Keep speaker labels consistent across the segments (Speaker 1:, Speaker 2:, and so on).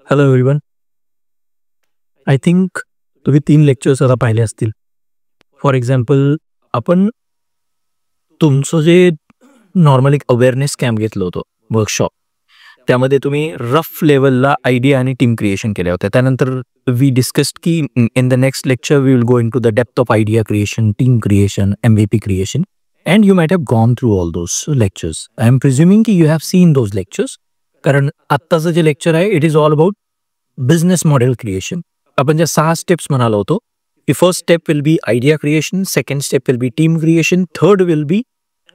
Speaker 1: Hello everyone. I think तुम्ही 3 lectures आता पाहिले असतील. फॉर एक्झाम्पल आपण तुमचं जे नॉर्मल एक अवेअरनेस कॅम्प घेतलं होतं, वर्कशॉप. त्यामध्ये तुम्ही रफ लेव्हलला आयडिया आणि टीम क्रिएशन केल्या होत्या. त्यानंतर वी डिस्कस्ड की in the next lecture we will go into the depth of idea creation, team creation, MVP creation. And you might have gone through all those lectures. I am presuming की you have seen those lectures. कारण आत्ताचं जे lecture आहे it is all about business model creation. आपण ज्या 6 steps म्हणालो होतो, की first step will be idea creation, second step will be team creation, third will be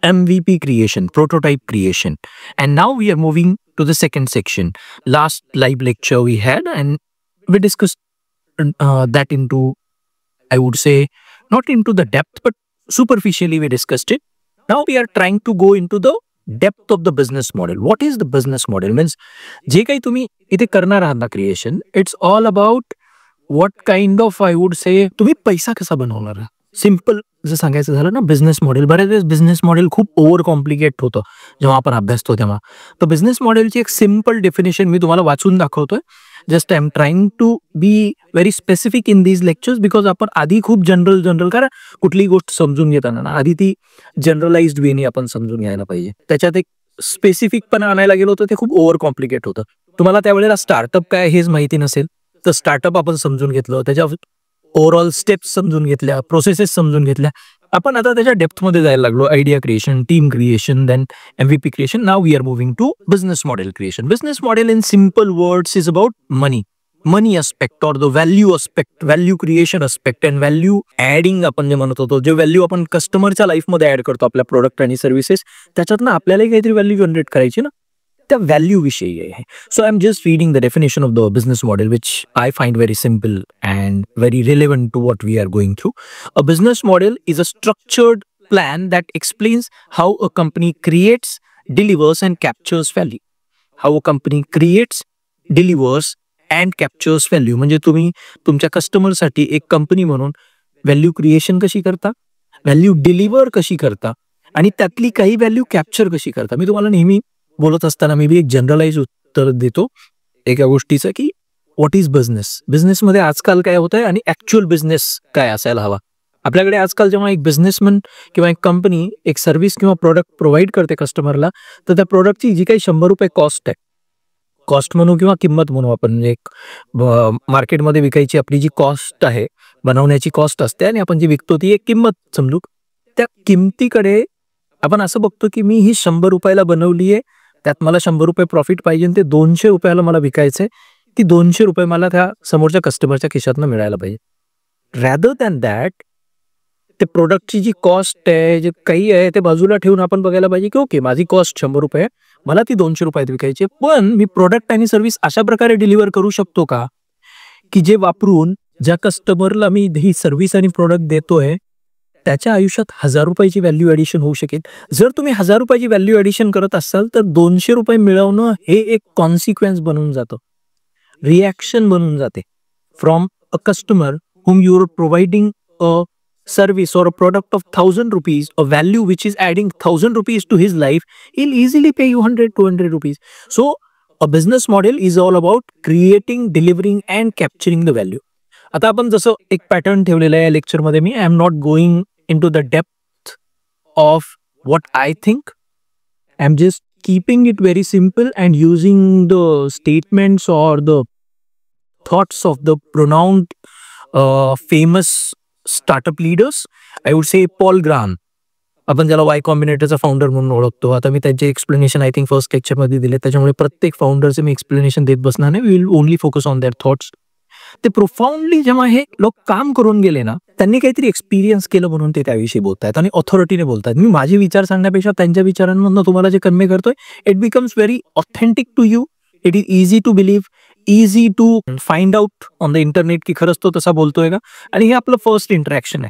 Speaker 1: MVP creation, prototype creation. And now we are moving to the second section. Last live lecture we had and we discussed that into, I would say, not into the depth, but superficially we discussed it. Now we are trying to go into the depth of the business model. What is the business model? Means जे काही तुम्ही इथे करणार आहात ना creation, it's all about what kind of, I would से, तुम्ही पैसा कसा बनवणार. सिम्पल जर सांगायचं झालं ना, बिझनेस मॉडेल. बऱ्याच वेळेस बिझनेस मॉडेल खूप ओव्हर कॉम्प्लिकेट होतं जेव्हा आपण अभ्यासतो तेव्हा. तर बिझनेस मॉडेलची एक सिम्पल डेफिनेशन मी तुम्हाला वाचून दाखवतोय. Just I am trying to be very specific in these lectures, because आपण आधी खूप जनरल कारण कुठलीही गोष्ट समजून घेताना ना आधी ती जनरलाइज्ड वेनी आपण समजून घ्यायला पाहिजे. त्याच्यात एक स्पेसिफिक पण आणायला गेलो तर ते खूप ओव्हर कॉम्प्लिकेट होतं. तुम्हाला त्यावेळेला स्टार्टअप काय हेच माहिती नसेल तर स्टार्टअप आपण समजून घेतलं, त्याच्या ओव्हरऑल स्टेप्स समजून घेतल्या, प्रोसेसेस समजून घेतल्या. आपण आता त्याच्या डेप्थमध्ये जायला लागलो. Idea creation, team creation, then MVP creation. Now we are moving to business model creation. Business model in simple words is about money aspect or the value aspect, value creation aspect and value adding आपण जे म्हणत होतो, जे value आपण कस्टमरच्या लाईफमध्ये add करतो आपल्या product आणि सर्व्हिसेस, त्याच्यातनं आपल्यालाही काहीतरी व्हॅल्यू जनरेट करायची ना, त्या व्हॅल्यू विषयी आहे. So I am just reading the definition of the business model which I find very simple and very relevant to what we are going through. A business model is a structured plan that explains how a company creates, delivers and captures value. How a company creates, delivers and captures value. म्हणजे तुम्ही तुमच्या कस्टमरसाठी एक company म्हणून value creation कशी करता, value deliver कशी करता आणि त्यातली काही व्हॅल्यू कॅप्चर कशी करता. मी तुम्हाला नेहमी बोलत असताना मी बी एक जनरलाइज उत्तर देतो एका गोष्टीचं, की व्हॉट इज बिझनेस. बिझनेसमध्ये आजकाल काय होत आहे आणि ऍक्च्युअल बिझनेस काय असायला हवा. आपल्याकडे आजकाल जेव्हा एक बिझनेसमन किंवा एक कंपनी एक सर्व्हिस किंवा प्रोडक्ट प्रोव्हाइड करते कस्टमरला, तर त्या प्रोडक्टची जी काही 100 रुपये कॉस्ट आहे, कॉस्ट म्हणू किंवा किंमत म्हणू आपण, म्हणजे एक मार्केटमध्ये विकायची आपली जी कॉस्ट आहे, बनवण्याची कॉस्ट असते आणि आपण जी विकतो ती एक किंमत समजू. त्या किमतीकडे आपण असं बघतो की मी ही 100 रुपयाला बनवली आहे, त्यात मला 100 रुपये प्रॉफिट पाहिजे, ते 200 रुपयाला मला विकायचंय, ती 200 रुपये मला त्या समोरच्या कस्टमरच्या खिशातनं मिळायला पाहिजे. रॅदर दॅन दॅट, ते प्रोडक्टची जी कॉस्ट आहे, जे काही आहे ते बाजूला ठेवून आपण बघायला पाहिजे की ओके, माझी कॉस्ट 100 रुपये आहे, मला ती 200 रुपयात विकायची, पण मी प्रोडक्ट आणि सर्व्हिस अशा प्रकारे डिलिव्हर करू शकतो का, की जे वापरून ज्या कस्टमरला मी ही सर्व्हिस आणि प्रोडक्ट देतोय त्याच्या आयुष्यात 1000 रुपयाची व्हॅल्यू ॲडिशन होऊ शकेल. जर तुम्ही 1000 रुपयाची व्हॅल्यू ॲडिशन करत असाल तर 200 रुपये मिळवणं हे एक कॉन्सिक्वेन्स बनून जातं, रिॲक्शन बनून जाते from a customer whom you are providing a service or a product of 1000 rupees, a value which is adding 1000 rupees to his life, he'll easily pay you 100-200 rupees. So a business model is all about creating, delivering and capturing the value. आता आपण जसं एक pattern ठेवलेला आहे लेक्चरमध्ये, मी I am not going in to the depth of what I think. I am just keeping it very simple and using the statements or the thoughts of the pronounced famous startup leaders. I would say Paul Graham, आपण ज्याला Y कॉम्बिनेटरचा founder म्हणून ओळखतो. आता मी त्यांचे explanation I think first लेक्चरमध्ये दिले, त्याच्यामुळे प्रत्येक फाउंडरचे मी एक्सप्लेनेशन देत बसणार नाही. We will only focus on their thoughts. ते प्रोफाउंडली जेव्हा हे लोक काम करून गेले ना, त्यांनी काहीतरी एक्सपिरियन्स केलं म्हणून ते त्याविषयी बोलतायत आणि ऑथॉरिटीने बोलतायत. मी माझे विचार सांगण्यापेक्षा त्यांच्या विचारांमधून तुम्हाला जे कन्वे करतोय, it becomes very authentic to you. It is easy to believe, easy to find out on the internet की खरंच तो तसा बोलतोय का. आणि हे आपलं फर्स्ट इंटरॅक्शन आहे,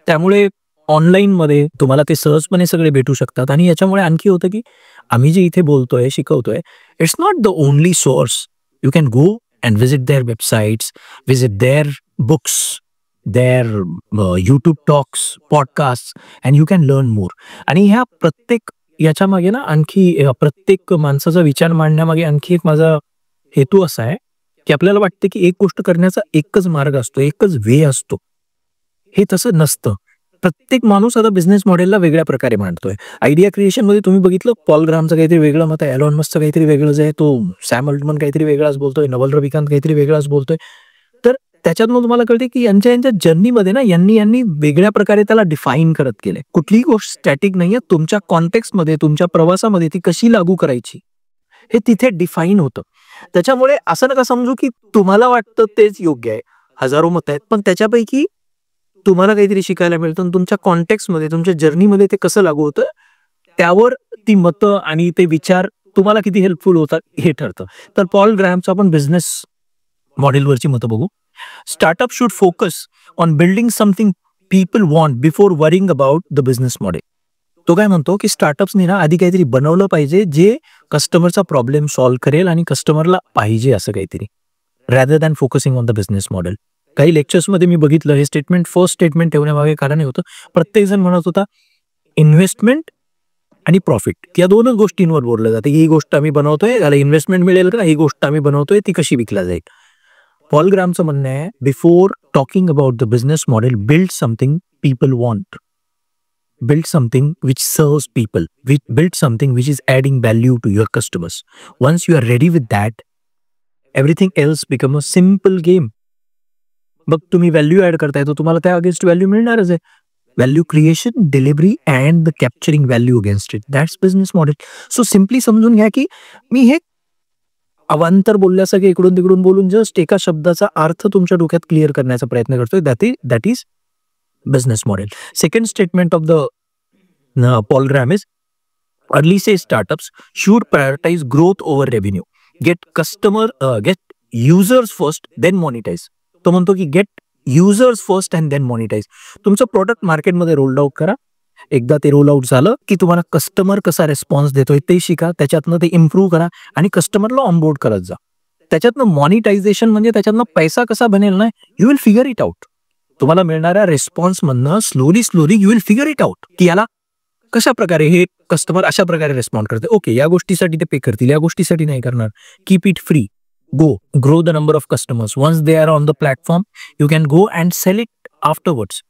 Speaker 1: त्यामुळे ऑनलाईनमध्ये तुम्हाला ते सहजपणे सगळे भेटू शकतात. आणि याच्यामुळे आणखी होतं की आम्ही जे इथे बोलतोय, शिकवतोय, it's not the only source. You can go and visit their websites, visit their books, their YouTube talks, podcasts, and you can learn more. आणि ह्या प्रत्येक याच्या मागे ना आणखी प्रत्येक माणसाचा विचार मांडण्यामागे आणखी एक माझा हेतू असा आहे की आपल्याला वाटते की एक गोष्ट करण्याचा एकच मार्ग असतो, एकच वे असतो. हे तसं नसतं. प्रत्येक माणूस आता बिझनेस मॉडेलला वेगळ्या प्रकारे मांडतोय. आयडिया क्रिएशनमध्ये तुम्ही बघितलं पॉल ग्रामचं काहीतरी वेगळं मत आहे, एलॉन मस्कचं काहीतरी वेगळंच आहे, तो सॅम अल्टमन काहीतरी वेगळाच बोलतोय, नवल रविकांत काहीतरी वेगळाच बोलतोय. तर त्याच्यातून तुम्हाला कळते की यांच्या जर्नीमध्ये ना यांनी वेगळ्या प्रकारे त्याला डिफाईन करत गेले. कुठलीही गोष्ट स्टॅटिक नाहीये. तुमच्या कॉन्टेक्स्टमध्ये, तुमच्या प्रवासामध्ये ती कशी लागू करायची हे तिथे डिफाईन होतं. त्याच्यामुळे असं नका समजू की तुम्हाला वाटतं तेच योग्य आहे. हजारो मत आहेत, पण त्याच्यापैकी तुम्हाला काहीतरी शिकायला मिळतं. तुमच्या कॉन्टेक्स्टमध्ये, तुमच्या जर्नीमध्ये ते कसं लागू होतं, त्यावर ती मतं आणि ते विचार तुम्हाला किती हेल्पफुल होतात हे ठरतं. तर पॉल ग्रॅमचं आपण बिझनेस मॉडेलवरची मतं बघू. Startup should focus on building something people want before worrying about the business model. तो काय म्हणतो की स्टार्टअप्सनी ना आधी काहीतरी बनवलं पाहिजे जे कस्टमरचा प्रॉब्लेम सॉल्व्ह करेल आणि कस्टमरला पाहिजे असं काहीतरी, rather than focusing on the business model. काही लेक्चर्समध्ये मी बघितलं हे स्टेटमेंट, फर्स्ट स्टेटमेंट ठेवण्यामागे कारण हे होतं, प्रत्येकजण म्हणत होता इन्व्हेस्टमेंट आणि प्रॉफिट या दोनच गोष्टींवर बोललं जाते. ही गोष्ट आम्ही बनवतोय, याला इन्व्हेस्टमेंट मिळेल का, ही गोष्ट आम्ही बनवतोय ती कशी विकला जाईल. पॉल ग्रामचं म्हणणं आहे before talking about the business model build something people want, build something which serves people, build something which is adding value to your customers. Once you are ready with that, everything else become a simple game. मग तुम्ही value add करताय तर तुम्हाला त्या against value मिळणारच आहे. Value creation, delivery and the capturing value against it, that's business model. So simply समजून घ्या की मी हे अवांतर बोलल्यासारखे इकडून तिकडून बोलून जस्ट एका शब्दाचा अर्थ तुमच्या डोक्यात क्लिअर करण्याचा प्रयत्न करतोय. That is business model. Second statement of the Paul Graham is early stage startups should prioritize growth over revenue. Get users first, then monetize. तो म्हणतो की get users first and then monetize. तुमचं product मार्केटमध्ये roll out करा. एकदा ते roll out झालं की तुम्हाला कस्टमर कसा रिस्पॉन्स देतोय ते शिका, त्याच्यातनं ते इम्प्रूव्ह करा आणि कस्टमरला ऑनबोर्ड करत जा. त्याच्यातनं मॉनिटायझेशन म्हणजे त्याच्यातनं पैसा कसा बनेल ना, you will figure it out. तुम्हाला मिळणाऱ्या रिस्पॉन्स मधनं slowly you will figure it out की याला कशा प्रकारे हे कस्टमर अशा प्रकारे रिस्पॉन्ड करते. ओके, या गोष्टीसाठी ते पे करतील, या गोष्टीसाठी नाही करणार. Keep it free, grow the number of customers. Once they are on the platform you can go and sell it afterwards.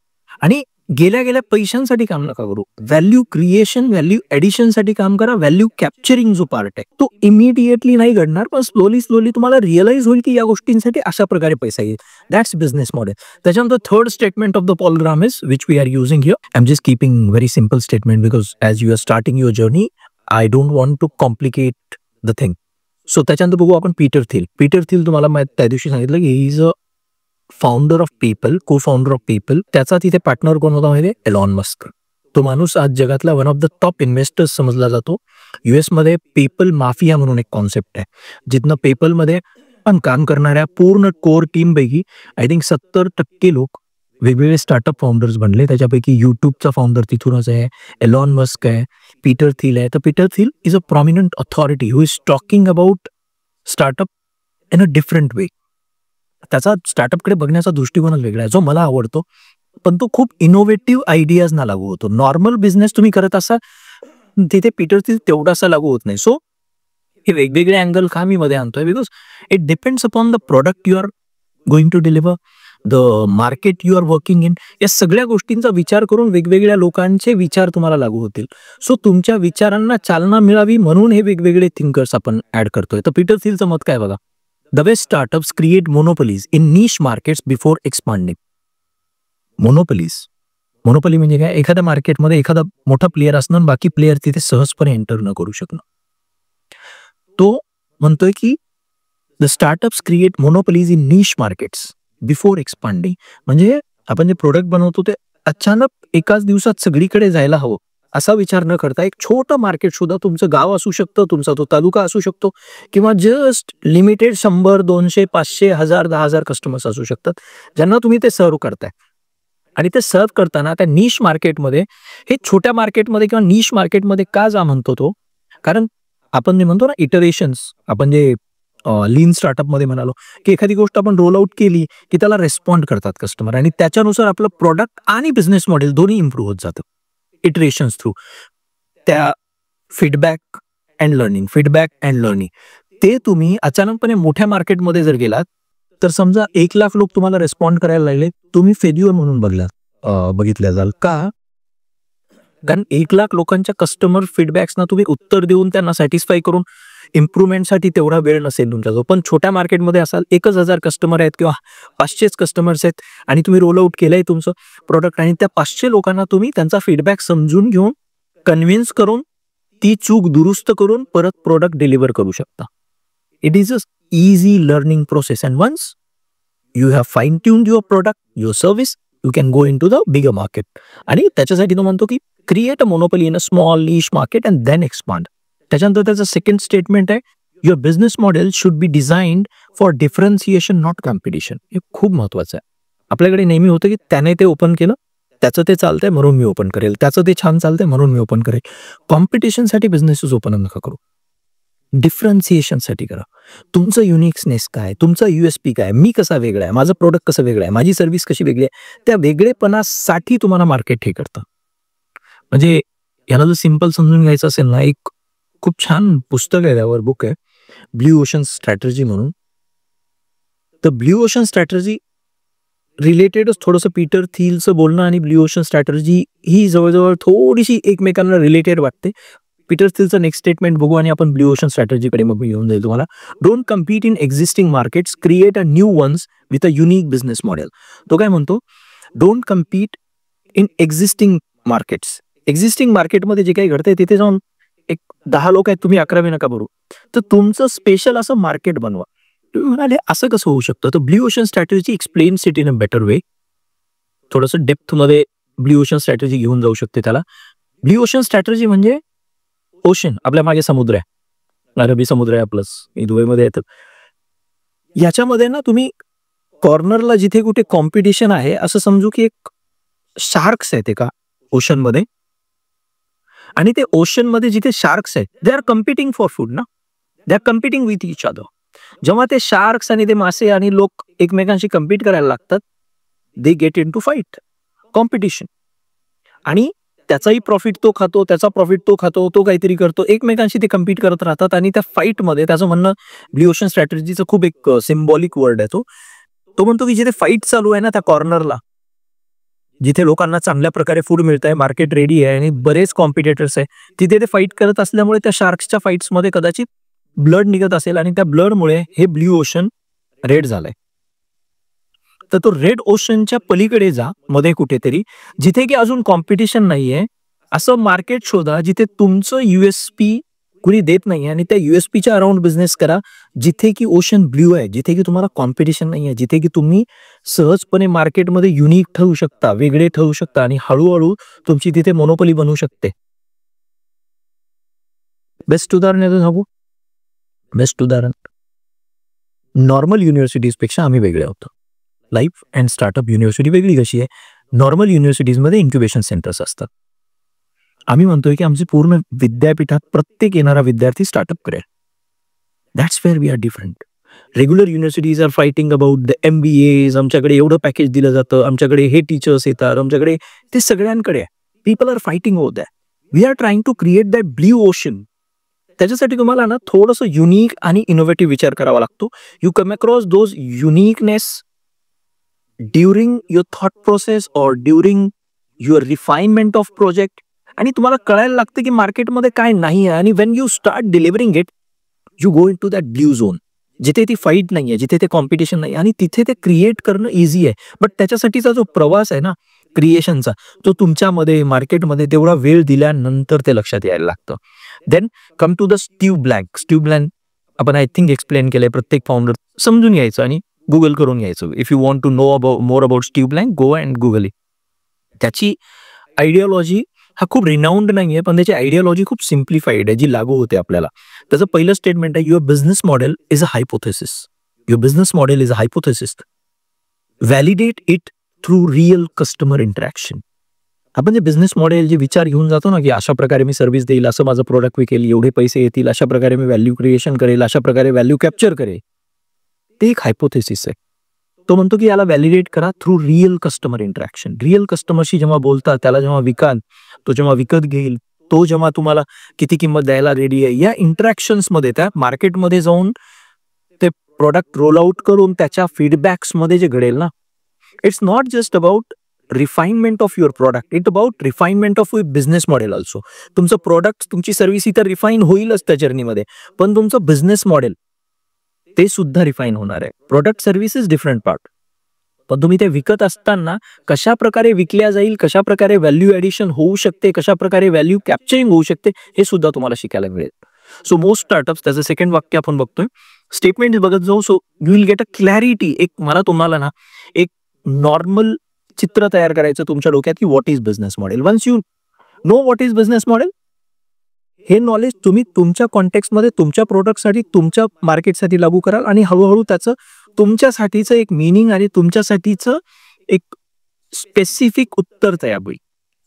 Speaker 1: आणि गेल्या पैशांसाठी काम नका करू. व्हॅल्यू क्रिएशन, व्हॅल्यू एडिशनसाठी काम करा. व्हॅल्यू कॅप्चरिंग जो पार्ट आहे तो इमिडिएटली नाही घडणार, पण स्लोली तुम्हाला रिअलाइज होईल की या गोष्टींसाठी अशा प्रकारे पैसा येईल. That's business model. त्याच्यानंतर third statement of the Paul Graham is which we are using here. I am just keeping very simple statement because as you are starting your journey I don't want to complicate the thing. So त्याच्यानंतर बघू आपण Peter Thiel. Peter Thiel तुम्हाला त्या दिवशी सांगितलं की he is a founder of PayPal, को founder of PayPal. त्याचा तिथे पार्टनर कोण होता माहिती आहे? Elon Musk. तो माणूस आज जगातला one of the top investors समजला जातो. US मध्ये पेपल माफिया म्हणून एक कॉन्सेप्ट आहे, जिथनं पेपलमध्ये पण काम करणाऱ्या पूर्ण कोर टीम पैकी आय थिंक 70% लोक वेगवेगळे स्टार्टअप फाउंडर्स बनले. त्याच्यापैकी युट्यूबचा फाउंडर तिथूनच आहे, एलॉन मस्क आहे, पीटर थिल आहे. तर Peter Thiel is a prominent authority who is talking about startup in a different वे. त्याचा स्टार्टअपकडे बघण्याचा दृष्टिकोनच वेगळा आहे जो मला आवडतो, पण तो खूप इनोव्हेटिव्ह आयडियाज ना लागू होतो. नॉर्मल बिझनेस तुम्ही करत असा तिथे पीटर थिल तेवढासा लागू होत नाही. सो हे वेगवेगळे अँगल का मी मध्ये आणतोय, because it depends upon the product you are going to deliver, the market you are working in. या सगळ्या गोष्टींचा विचार करून वेगवेगळ्या लोकांचे विचार तुम्हाला लागू होतील. सो तुमच्या विचारांना चालना मिळावी म्हणून हे वेगवेगळे थिंकर्स आपण ऍड करतोय. तर पीटर थिलचं मत काय बघा. The best startups create monopolies in niche markets before expanding. Monopoly म्हणजे काय? एखाद्या मार्केटमध्ये एखादा मोठा प्लेअर असणं आणि बाकी प्लेअर तिथे सहजपणे एंटर न करू शकणं. तो म्हणतोय की the startups create monopolies in niche markets before expanding. म्हणजे आपण जे प्रोडक्ट बनवतो ते अचानक एकाच दिवसात सगळीकडे जायला हवं असा विचार न करता एक छोटं मार्केट सुद्धा, तुमचं गाव असू शकतं, तुमचा तो तालुका असू शकतो, किंवा जस्ट लिमिटेड 100, 200, 500, 1000, 10,000 कस्टमर्स असू शकतात ज्यांना तुम्ही ते सर्व्ह करताय. आणि ते सर्व्ह करताना त्या निश मार्केटमध्ये, हे छोट्या मार्केटमध्ये किंवा निश मार्केटमध्ये का जा म्हणतो तो, कारण आपण जे म्हणतो ना इटरेशन्स, आपण जे लीन स्टार्टअपमध्ये म्हणालो की एखादी गोष्ट आपण रोल आउट केली की त्याला रेस्पॉन्ड करतात कस्टमर आणि त्याच्यानुसार आपलं प्रोडक्ट आणि बिझनेस मॉडेल दोन्ही इम्प्रूव्ह होत जातं इटरेशन्स थ्रू. त्या फीडबॅक अँड लर्निंग ते तुम्ही अचानकपणे मोठ्या मार्केटमध्ये जर गेलात, तर समजा 1,00,000 लोक तुम्हाला रिस्पॉन्ड करायला लागले, तुम्ही फेल्युअर म्हणून बघितल्या जाल का? कारण 1,00,000 लोकांच्या कस्टमर फीडबॅक्सना तुम्ही उत्तर देऊन त्यांना सॅटिस्फाय करून इम्प्रुव्हमेंटसाठी तेवढा वेळ नसेल तुमच्याजवळ. पण छोट्या मार्केटमध्ये असाल, 1,000 कस्टमर आहेत किंवा 500 कस्टमर्स आहेत आणि तुम्ही रोल आउट केलंय तुमचं प्रोडक्ट आणि त्या 500 लोकांना तुम्ही त्यांचा फीडबॅक समजून घेऊन कन्व्हिन्स करून ती चूक दुरुस्त करून परत प्रोडक्ट डिलिव्हर करू शकता. It is a easy learning process and once you have fine tuned your product, your service, you can go in to the bigger market. आणि त्याच्यासाठी तो म्हणतो की create a monopoly in a small niche market and then expand. त्याच्यानंतर त्याचं second statement आहे, your business model should be designed for differentiation not competition. हे खूप महत्वाचं आहे. आपल्याकडे नेहमी होतं की त्याने ते ओपन केलं, त्याचं ते चालतंय म्हणून मी ओपन करेल, त्याचं ते छान चालतंय म्हणून मी ओपन करेल. कॉम्पिटिशनसाठी बिझनेसेस ओपन नका करू, डिफरन्सिएशनसाठी करा. तुमचं युनिकनेस काय, तुमचा USP काय, मी कसा वेगळा आहे, माझं प्रोडक्ट कसं वेगळं आहे, माझी सर्व्हिस कशी वेगळी आहे, त्या वेगळेपणासाठी तुम्हाला मार्केट हे करतं. म्हणजे याला जर सिंपल समजून घ्यायचं असेल ना, एक खूप छान पुस्तक आहे, त्यावर बुक आहे, ब्ल्यू ओशन स्ट्रॅटेजी म्हणून. तर ब्ल्यू ओशन स्ट्रॅटेजी रिलेटेडच थोडंसं पीटर थिलचं बोलणं आणि ब्ल्यू ओशन स्ट्रॅटेजी ही जवळजवळ थोडीशी एकमेकांना रिलेटेड वाटते. पीटर थिलचं नेक्स्ट स्टेटमेंट बघू आणि आपण ब्ल्यू ओशन स्ट्रॅटेजीकडे मग येऊन जाईल तुम्हाला. Don't compete in existing markets, create a new ones with a unique business model. तो काय म्हणतो, don't compete in existing markets. Existing मार्केटमध्ये जे काही घडतंय तिथे जाऊन एक 10 लोक आहेत, तुम्ही 11वे नका भरू. तर तुमचं स्पेशल असं मार्केट बनवा. तुम्ही म्हणाले असं कसं होऊ शकतं, तर blue ocean strategy explains it in a better way. थोडंसं डेप्थमध्ये ब्ल्यू ओशन स्ट्रॅटेजी घेऊन जाऊ शकते त्याला. ब्ल्यू ओशन स्ट्रॅटेजी म्हणजे ओशन, आपल्या मागे समुद्र आहे, अरबी समुद्र आहे प्लस दुबईमध्ये येतं. याच्यामध्ये ना तुम्ही कॉर्नरला जिथे कुठे कॉम्पिटिशन आहे असं समजू की एक शार्क्स आहेत एका ओशनमध्ये, आणि ते ओशनमध्ये जिथे शार्क्स आहेत they are competing for food ना, they are competing with each other. जेव्हा ते शार्क्स आणि ते मासे आणि लोक एकमेकांशी कम्पीट करायला लागतात, they get in to fight, competition. आणि त्याचाही प्रॉफिट तो खातो, त्याचा प्रॉफिट तो खातो, तो काहीतरी करतो, एकमेकांशी ते कम्पीट करत राहतात. आणि त्या फाईटमध्ये त्याचं म्हणणं, ब्ल्यू ओशन स्ट्रॅटेजीचं खूप एक सिम्बॉलिक वर्ड आहे तो म्हणतो की जिथे फाईट चालू आहे ना त्या कॉर्नरला, जिथे लोकांना चांगल्या प्रकारे फूड मिळत आहे, मार्केट रेडी आहे आणि बरेच कॉम्पिटिटर्स आहे, तिथे ते फाईट करत असल्यामुळे त्या शार्क्सच्या फाईट्समध्ये कदाचित ब्लड निघत असेल आणि त्या ब्लडमुळे हे ब्ल्यू ओशन रेड झालंय. तर तो रेड ओशनच्या पलीकडे जा, मध्ये कुठेतरी जिथे की अजून कॉम्पिटिशन नाहीये, असं मार्केट शोधा जिथे तुमचं USP कुणी देत नाही आणि त्या USPच्या अराउंड बिझनेस करा, जिथे की ओशन ब्ल्यू आहे, जिथे की तुम्हाला कॉम्पिटिशन नाही आहे, जिथे की तुम्ही सहजपणे मार्केटमध्ये युनिक ठरवू शकता, वेगळे ठरवू शकता आणि हळूहळू तुमची तिथे मोनोपोली बनवू शकते. बेस्ट उदाहरण सांगू, बेस्ट उदाहरण नॉर्मल युनिव्हर्सिटीजपेक्षा आम्ही वेगळे आहोत. लाईफ अँड स्टार्टअप युनिव्हर्सिटी वेगळी कशी आहे, नॉर्मल युनिव्हर्सिटीजमध्ये इन्क्युबेशन सेंटर्स असतात. आम्ही म्हणतोय की आमची पूर्ण विद्यापीठात प्रत्येक येणारा विद्यार्थी स्टार्टअप करेल. That's where we are different. Regular universities are fighting about the MBAs, आमच्याकडे एवढं पॅकेज दिलं जातं, आमच्याकडे हे टीचर्स येतात, आमच्याकडे ते सगळ्यांकडे आहे. People are fighting over that. We are trying to create that blue ocean. त्याच्यासाठी तुम्हाला ना थोडंसं युनिक आणि इनोव्हेटिव्ह विचार करावा लागतो. You come across those uniqueness during your thought process or during your refinement of project, आणि तुम्हाला कळायला लागतं की मार्केटमध्ये काय नाही आहे. आणि when you start delivering it, you go in to that blue zone, जिथे ती फाईट नाही आहे, जिथे ते कॉम्पिटिशन नाही, आणि तिथे ते क्रिएट करणं इझी आहे. बट त्याच्यासाठीचा जो प्रवास आहे ना क्रिएशनचा, तो तुमच्यामध्ये मार्केटमध्ये तेवढा वेळ दिल्यानंतर ते लक्षात यायला लागतं. Then come to the Steve Blank. Steve Blank आपण आय थिंक एक्सप्लेन केलंय. प्रत्येक फाउंडर समजून यायचं आणि गुगल करून घ्यायचं. If you want to know about more about Steve Blank, go and Google it. त्याची आयडिओलॉजी हा खूप रिनाऊंड नाहीये, पण त्याची आयडिओलॉजी खूप सिम्प्लिफाईड आहे, जी लागू होते आपल्याला. त्याचं पहिलं स्टेटमेंट आहे, your business model is a hypothesis. Your business model is a hypothesis. Validate it through real customer interaction. आपण जे बिझनेस मॉडेल, जे विचार घेऊन जातो ना, की अशा प्रकारे मी सर्व्हिस देईल, असं माझं प्रोडक्ट विकेल, एवढे पैसे येतील, अशा प्रकारे मी व्हॅल्यू क्रिएशन करेल, अशा प्रकारे व्हॅल्यू कॅप्चर करेल, ते एक हायपोथेसिस आहे. तो म्हणतो की याला व्हॅलिडेट करा through real customer interaction. Real कस्टमरशी जेव्हा बोलता, त्याला जेव्हा विकाल, तो जेव्हा विकत घेईल, तो जेव्हा तुम्हाला किती किंमत द्यायला रेडी आहे, या इंटरॅक्शन्समध्ये त्या मार्केटमध्ये जाऊन ते प्रोडक्ट रोल आउट करून त्याच्या फीडबॅक्समध्ये जे घडेल ना, it's not just about refinement of your product, it about refinement of your business model also. तुमचं प्रोडक्ट, तुमची सर्व्हिस इतर रिफाईन होईलच त्या जर्नीमध्ये, पण तुमचं बिझनेस मॉडेल ते सुद्धा रिफाईन होणार आहे. Product service is different part, पण तुम्ही ते विकत असताना कशा प्रकारे विकल्या जाईल, कशा प्रकारे व्हॅल्यू ॲडिशन होऊ शकते, कशा प्रकारे व्हॅल्यू कॅप्चरिंग होऊ शकते, हे सुद्धा तुम्हाला शिकायला मिळेल. सो मोस्ट स्टार्टअप्स, त्याचं सेकंड वाक्य आपण बघतोय, स्टेटमेंट बघत जाऊ. So you will get a clarity. एक मला तुम्हाला ना एक नॉर्मल चित्र तयार करायचं तुमच्या डोक्यात की what is business model. Once you know what is business model, हे नॉलेज तुम्ही तुमच्या कॉन्टेक्स्टमध्ये, तुमच्या प्रोडक्टसाठी, तुमच्या मार्केटसाठी लागू कराल आणि हळूहळू त्याचं तुमच्यासाठीचं एक मीनिंग आणि तुमच्यासाठीचं एक स्पेसिफिक उत्तर तयार होईल.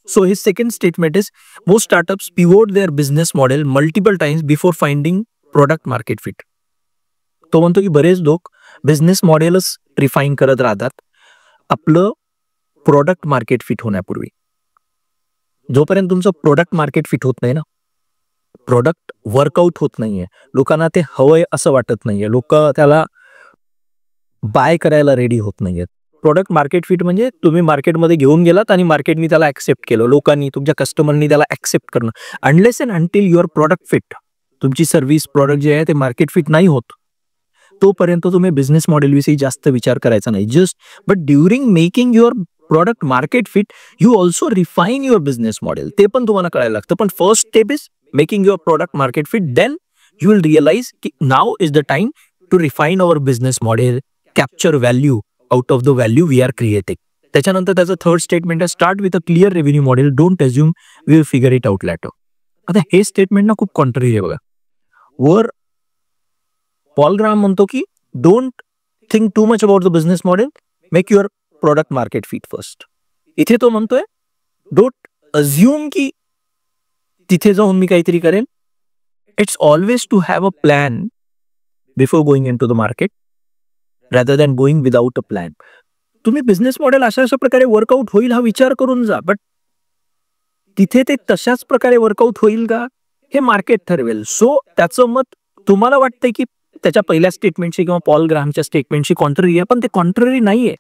Speaker 1: So his second statement is, most startups pivot there business model multiple times before finding product market fit. तो म्हणतो की बरेच लोक बिझनेस मॉडेलच रिफाईन करत राहतात आपलं प्रोडक्ट मार्केट फिट होण्यापूर्वी. जोपर्यंत तुमचं प्रोडक्ट मार्केट फिट होत नाही ना, प्रोडक्ट वर्कआउट होत नाहीये, लोकांना ते हवंय असं वाटत नाहीये, लोक त्याला बाय करायला रेडी होत नाहीयेत. प्रोडक्ट मार्केट फिट म्हणजे तुम्ही मार्केटमध्ये घेऊन गेलात आणि मार्केटनी त्याला ऍक्सेप्ट केलं, लोकांनी, तुमच्या कस्टमरनी त्याला ऍक्सेप्ट करणं. Unless and until your product fit, तुमची सर्व्हिस, प्रोडक्ट जे आहे ते मार्केट फिट नाही होत, तोपर्यंत तुम्ही बिझनेस मॉडेल विषयी जास्त विचार करायचा नाही. Just but during making your product market fit, you also refine your business model. ते पण तुम्हाला कळायला लागतं. पण first step is making your product market fit. Then you will realise की now is the time to refine our business model, capture value out of the value we are creating. त्याच्यानंतर त्याचं third statement आहे, start with a clear revenue model, don't assume we will figure it out later. आता हे statement ना खूप contrary आहे बघा. वर पॉल ग्राहम म्हणतो की don't think too much about the business model, make your product market fit first. इथे तो म्हणतोय डोंट अज्युम की तिथे जाऊन मी काहीतरी करेन. It's always to have a plan before going in to the market rather than going without a plan. तुम्ही बिझनेस मॉडेल अशा प्रकारे वर्कआउट होईल हा विचार करून जा, बट तिथे ते तशाच प्रकारे वर्कआउट होईल का हे मार्केट ठरवेल. सो त्याचं मत तुम्हाला वाटतंय की त्याच्या पहिल्या स्टेटमेंटशी किंवा पॉल ग्राहमच्या स्टेटमेंटशी कॉन्ट्ररी आहे, पण ते कॉन्ट्ररी नाहीये.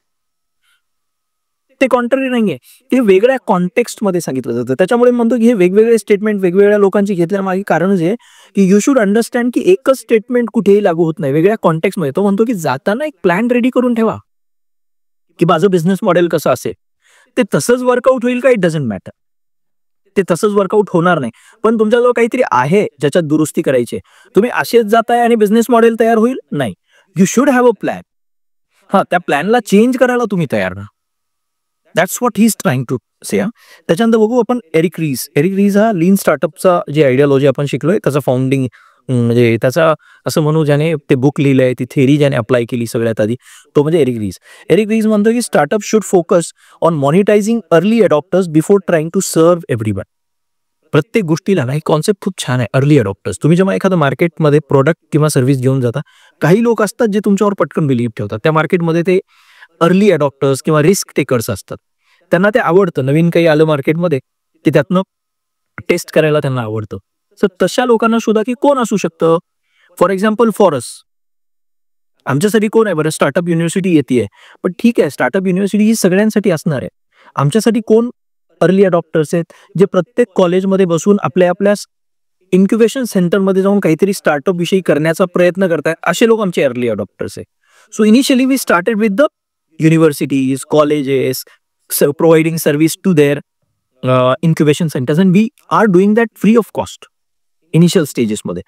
Speaker 1: ते कॉन्ट्ररी नाहीये, ते वेगळ्या कॉन्टेक्स्टमध्ये सांगितलं जातं. त्याच्यामुळे म्हणतो की हे वेगवेगळे स्टेटमेंट वेगवेगळ्या लोकांची घेतल्यामागे कारणच आहे की यू शुड अंडरस्टँड की एकच स्टेटमेंट कुठेही लागू होत नाही, वेगळ्या कॉन्टेक्स्टमध्ये. तो म्हणतो की जाताना एक प्लॅन रेडी करून ठेवा की माझं बिझनेस मॉडेल कसं असेल. ते तसंच वर्कआउट होईल का, इट डझंट मॅटर. ते तसंच वर्कआउट होणार नाही, पण तुमच्याजवळ काहीतरी आहे ज्याच्यात दुरुस्ती करायची. तुम्ही असेच जाताय आणि बिझनेस मॉडेल तयार होईल नाही. You should have a plan. हा, त्या प्लॅनला चेंज करायला तुम्ही तयार ना. That's what he is trying to say. त्याच्यानंतर बघू आपण एरिक रीस. एरिक रीस हा लीन स्टार्टअपचा जे आयडियोलॉजी आपण शिकलोय त्याचा फाउंडिंग, म्हणजे त्याचा असं म्हणू ज्याने ते बुक लिहिलंय, ती थेरी ज्याने अप्लाय केली सगळ्यात आधी, तो म्हणजे एरिक रीस. एरिक रीस म्हणतो की startup should focus on monetizing early adopters before trying to serve everyone. प्रत्येक गोष्टीला ना, एक कॉन्सेप्ट खूप छान आहे, अर्ली अडॉप्टर्स. तुम्ही जेव्हा एखादं मार्केटमध्ये प्रोडक्ट किंवा सर्व्हिस घेऊन जाता, काही लोक असतात जे तुमच्यावर पटकन बिलीव्ह ठेवतात. त्या मार्केटमध्ये ते अर्ली अडॉप्टर्स किंवा रिस्क टेकर्स असतात. त्यांना ते आवडतं, नवीन काही आलं मार्केटमध्ये की त्यातनं टेस्ट करायला त्यांना आवडतं. तर तशा लोकांना शोधा की कोण असू शकतं. फॉर एक्झाम्पल फॉर अस, आमच्यासाठी कोण आहे बरं, स्टार्टअप युनिव्हर्सिटी येते, पण ठीक आहे, स्टार्टअप युनिव्हर्सिटी ही सगळ्यांसाठी असणार आहे. आमच्यासाठी कोण अर्ली अडॉप्टर्स आहेत, जे प्रत्येक कॉलेजमध्ये बसून आपल्या इन्क्युबेशन सेंटरमध्ये जाऊन काहीतरी स्टार्टअप विषयी करण्याचा प्रयत्न करतायत, असे लोक आमचे अर्ली अडॉप्टर्स आहे. So initially we started with the universities, colleges, providing service to their incubation centers, and we are doing that free of cost initial stages मध्ये.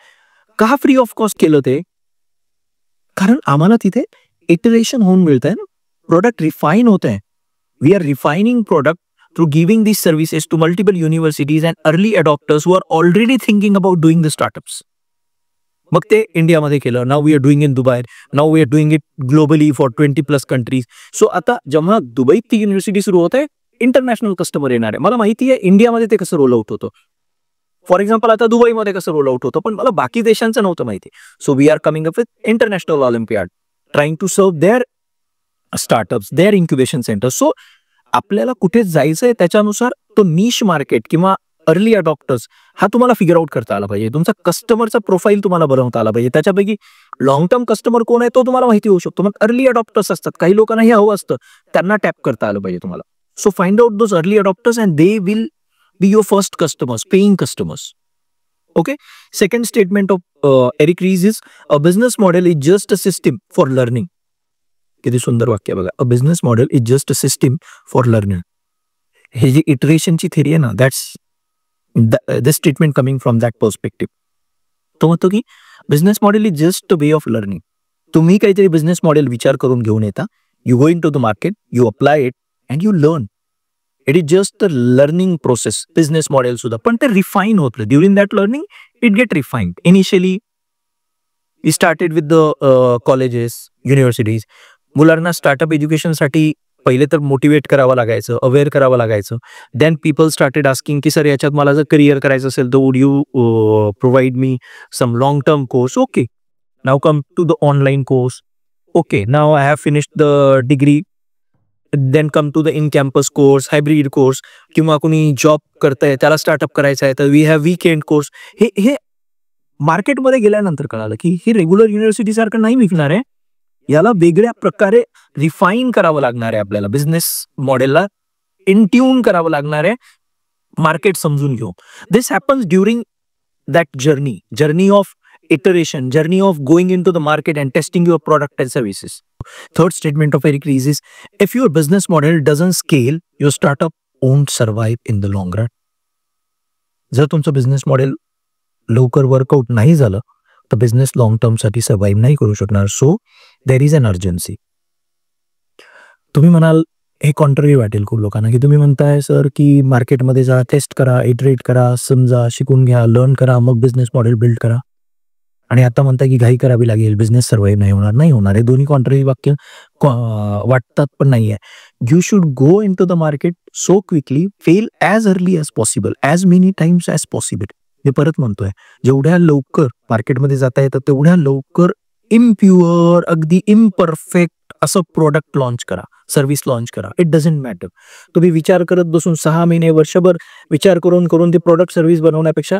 Speaker 1: का फ्री ऑफ कॉस्ट केलं ते? कारण आम्हाला तिथे इटरेशन होऊन मिळतंय ना, प्रोडक्ट रिफाईन होत आहे. We are refining product through giving these services to multiple universities and early adopters who are already thinking about doing the startups. मग ते इंडियामध्ये केलं. Now we are doing in Dubai, now we are doing it globally for 20+ countries. So आता जेव्हा दुबईत ती university सुरू होत आहे, इंटरनॅशनल कस्टमर येणार आहे. मला माहिती आहे इंडियामध्ये ते कसं रोल आउट होतं. फॉर एक्झाम्पल आता दुबईमध्ये कसं रोल आउट होतं, पण मला बाकी देशांचं नव्हतं माहिती. So we are coming up with international olympiad, trying to serve their startups, their incubation center. So आपल्याला कुठे जायचंय त्याच्यानुसार तो निश मार्केट किंवा अर्ली अडॉप्टर्स हा तुम्हाला फिगर आउट करता आला पाहिजे. तुमचा कस्टमरचा प्रोफाईल तुम्हाला बनवता आला पाहिजे. त्याच्यापैकी लॉंग टर्म कस्टमर कोण आहे तो तुम्हाला माहिती होऊ शकतो. मग अर्ली अडॉप्टर्स असतात, काही लोकांना हे हवं असतं, त्यांना टॅप करता आलं पाहिजे तुम्हाला. So find out those early adopters and they will be your first customers, paying customers. Okay, second statement of Eric Ries is a business model is just a system for learning. किती सुंदर वाक्य बघा. A business model is just a system for learning. हे जी इटरेशनची theory आहे ना, that's the statement coming from that perspective. तो म्हणतो की business model is just a way of learning. तुम्ही काहीतरी बिझनेस मॉडेल विचार करून घेऊन येता, you go in to the market, you apply it and you learn. It is just a learning process. Business model सुद्धा, पण ते रिफाईन होतं. During that learning it get refined. Initially we started with the colleges, universities. मुलांना startup एज्युकेशनसाठी पहिले तर motivate करावं लागायचं, अवेअर करावं लागायचं. देन पीपल स्टार्टेड आस्किंग की सर याच्यात मला जर करिअर करायचं असेल तर would you provide me some long term course. Okay, now come to the online course. Okay, now I have finished the degree. Then come to the in campus course, hybrid course, किंवा कोणी job करतंय त्याला startup करायचं आहे तर we have weekend course. हे मार्केटमध्ये गेल्यानंतर कळालं की हे रेग्युलर युनिव्हर्सिटी सारखं नाही विकणार आहे. याला वेगळ्या प्रकारे रिफाईन करावं लागणार आहे. आपल्याला बिझनेस मॉडेलला इन ट्यून करावं लागणार आहे, मार्केट समजून घेऊ. This happens during that journey of iteration, journey of going into the market and testing your product and services. Third statement of Eric Ries is, if your business model doesn't scale, your startup won't survive in the long run. जर तुमचं business model लवकर workout नाही झालं तर business long term साठी survive नाही करू शकणार. So there is an urgency. तुम्ही म्हणाल, हे कॉन्ट्ररी वाटेल खूप लोकांना, की तुम्ही म्हणताय सर की मार्केटमध्ये जा, टेस्ट करा, इटरेट करा, समजा, शिकून घ्या, लर्न करा, मग बिझनेस मॉडेल बिल्ड करा. आणि आता म्हणताय की घाई करावी लागेल, बिझनेस सर्व्हाइव्ह नाही होणार. नाही होणार. हे दोन्ही कॉन्ट्ररी वाक्य वाटतात पण नाही आहे. You should go in to the market so quickly, fail as early as possible, as many times as possible. मी परत म्हणतोय, जेवढ्या लवकर मार्केटमध्ये जाता येतं तेवढ्या लवकर इम्प्युअर, अगदी इम्परफेक्ट असं प्रोडक्ट लॉन्च करा, सर्व्हिस लॉन्च करा. It doesn't matter. तुम्ही विचार करत बसून 6 महिने, वर्षभर विचार करून ते प्रोडक्ट सर्व्हिस बनवण्यापेक्षा